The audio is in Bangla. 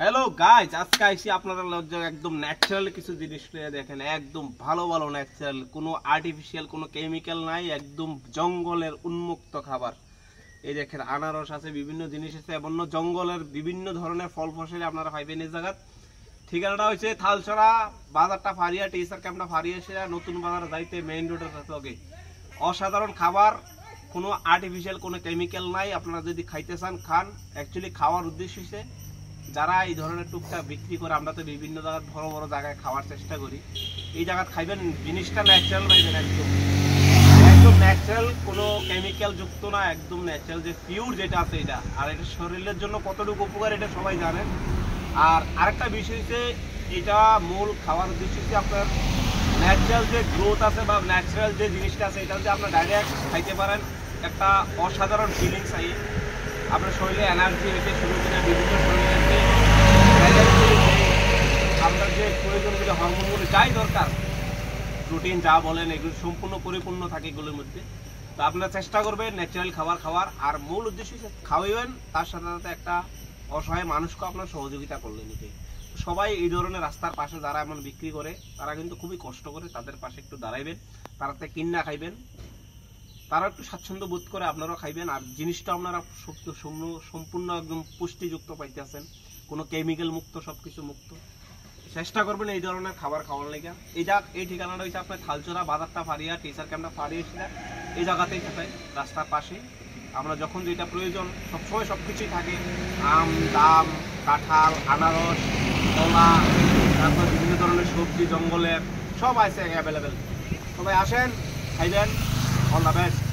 হ্যালো গাইজ, আজকে আইসি আপনারা লজ্জা একদম ন্যাচারাল কিছু জিনিস নিয়ে দেখেন। একদম ভালো ভালো ন্যাচারাল, কোনো আর্টিফিশিয়াল কোনো কেমিক্যাল নাই, একদম জঙ্গলের উন্মুক্ত খাবার। এই দেখেন আনারস আছে, বিভিন্ন জিনিস আছে, এবং জঙ্গলের বিভিন্ন ধরনের ফল ফসল আপনারা পাইবেন এই জায়গাত। ঠিকানাটা হচ্ছে থালছড়া, বাজারটা ফারিয়া, টিচার ক্যাম্পটা ফারিয়া, সেরা নতুন বাজার যাইতে মেইন রোডের লগে। অসাধারণ খাবার, কোনো আর্টিফিশিয়াল কোনো কেমিক্যাল নাই। আপনারা যদি খাইতে চান খান। অ্যাকচুয়ালি খাওয়ার উদ্দেশ্য হচ্ছে যারা এই ধরনের টুকটাক বিক্রি করে, আমরা তো বিভিন্ন জায়গায় বড় বড় জায়গায় খাওয়ার চেষ্টা করি, এই জায়গায় খাইবেন জিনিসটা ন্যাচারাল পাইবেন, একদম একদম ন্যাচারাল, কোনো কেমিক্যাল যুক্ত না, একদম ন্যাচারাল যে পিওর যেটা আছে এটা। আর এটা শরীরের জন্য কতটুকু উপকার এটা সবাই জানেন। আর আরেকটা বিষয় হচ্ছে, এটা মূল খাওয়ার উদ্দেশ্য হচ্ছে আপনার ন্যাচারাল যে গ্রোথ আছে বা ন্যাচারাল যে জিনিসটা আছে, এটা যদি আপনার ডাইরেক্ট খাইতে পারেন, একটা অসাধারণ ফিলিংস আই আপনার শরীরে এনার্জি হইতে শুরু করে বিভিন্ন শরীরের যে আপনার যে প্রয়োজনগুলো হরমোনগুলো যাই দরকার, প্রোটিন যা বলেন, এগুলো সম্পূর্ণ পরিপূর্ণ থাকে এগুলোর মধ্যে। তো আপনারা চেষ্টা করবেন ন্যাচারাল খাবার খাওয়ার। আর মূল উদ্দেশ্য হচ্ছে খাওয়াইবেন, তার সাথে সাথে একটা অসহায় মানুষকে আপনার সহযোগিতা করলেন। এটাই সবাই এই ধরনের রাস্তার পাশে যারা এমন বিক্রি করে, তারা কিন্তু খুবই কষ্ট করে, তাদের পাশে একটু দাঁড়াইবেন, তারাতে কিনা খাইবেন, তারা একটু স্বাচ্ছন্দ্য বোধ করে আপনারাও খাইবেন। আর জিনিসটা আপনারা সম্পূর্ণ একদম পুষ্টিযুক্ত পাইতেছেন, কোনো কেমিক্যাল মুক্ত, সবকিছু মুক্ত। চেষ্টা করবেন এই ধরনের খাবার খাওয়ার লেগে। এই ঠিকানাটা হচ্ছে আপনার থালচড়া, বাজারটা ফারিয়া, টিচার ক্যাম্পটা ফারিয়া, সেটা এই জায়গাতেই থাকে, রাস্তার পাশে। আমরা যখন যেটা প্রয়োজন সবসময় সবকিছুই থাকে, আম, জাম, কাঁঠাল, আনারস, কলা, তারপর বিভিন্ন ধরনের সবজি জঙ্গলের সব আছে অ্যাভেলেবেল। সবাই আসেন, খাইবেন। All the best.